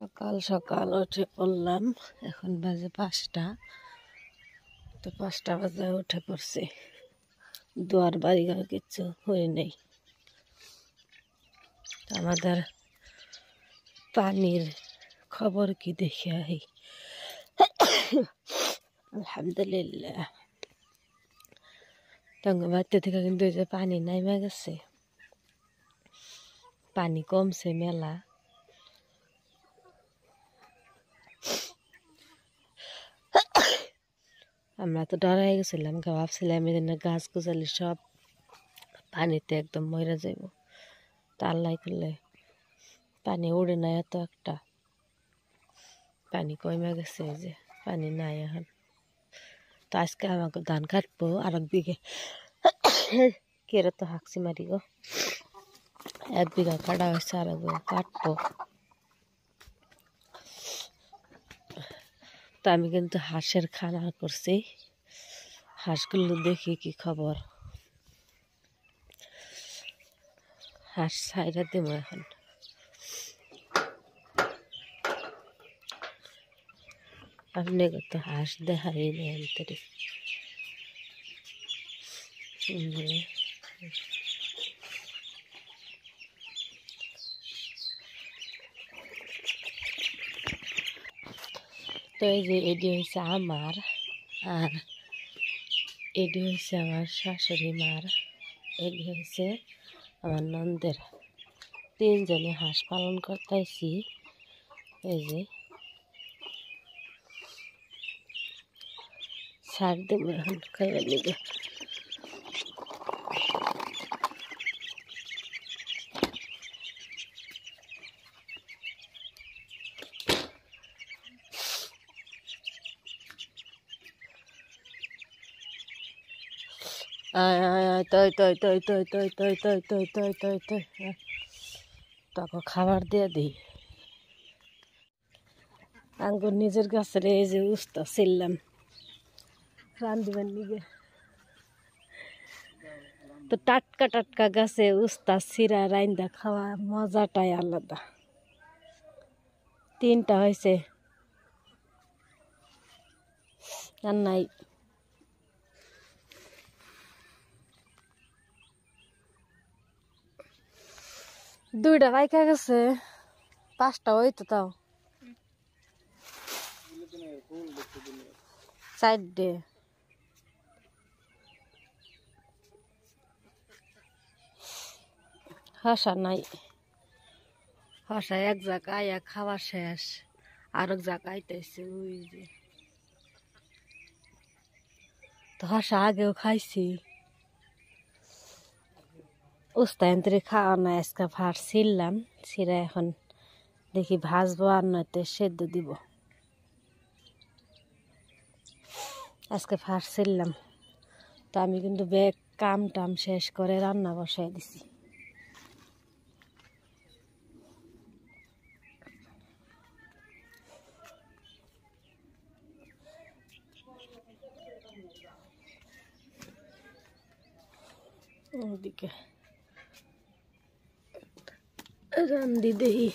সকাল সকাল উঠে পড়লাম, এখন বাজে 5টা। তো 5টা বাজে উঠে পড়ছি, দুয়ার বাড়িঘর কিচ্ছু হয়ে নেই। আমাদের পানির খবর কি দেখে আই। আলহামদুলিল্লাহ, তঙ্গ বাড়তে থেকে কিন্তু এই যে পানি নাইমা গেছে, পানি কমছে মেলা। আমরা তো ডরাই গেছিলাম, ভাবছিলাম এদিন গাছ গুছালি সব পানিতে একদম মরে যাইব। তা আল্লাহ করলে পানি উড়ে নাই এত একটা, পানি কমে গেছে, এই যে পানি নাই এখন। তো আজকে আমাকে ধান কাটবো আর এক বিঘে, কেরে তো হাঁকছি মারি গো, 1 বিঘা কাটা হয়েছে, আর এক বিঘা কাটবো। তো আমি কিন্তু হাঁসের খানা করছি, হাঁসগুলো দেখি কি খবর। হাঁস ছাইরা দেব এখন। আপনি কত হাঁস দেখাই নেই তো এই যে এটি হয়েছে আমার, আর এটি হয়েছে আমার শাশুড়ি মার, এটি হয়েছে আমার নন্দের। 3 জনে হাঁস পালন করতেছি। এই যে সার দেব এখন খাইবার লিগে। তাকে খাবার দিয়ে দিই। আঙ্গুর নিজের গাছের এই যে উস্তা ছিললাম রান্ধিবার নিগে। তো টাটকা টাটকা গাছে উস্তা চিরা রাইন্দা খাওয়া মজাটাই আলাদা। 3টা হয়েছে আর নাই। দুইটা বাইকা গেছে, 5টা হইতো তাও। 4টে হাসা নাই, হাসা এক জায়গায় খাওয়া শেষ, আর এক জায়গায় আইতেছে ওই যে। তো হাসা আগেও খাইছি, উস্তায়ন্তরে খাওয়া না, আজকে ভাত ছিললাম, ছিঁড়া এখন দেখি ভাজবো আর নয়তো সেদ্ধ দিব। আজকে ভাত ছিললাম, তো আমি কিন্তু ব্যাগ কাম টাম শেষ করে রান্না বসাই দিছি। ওদিকে রান্দি দেই।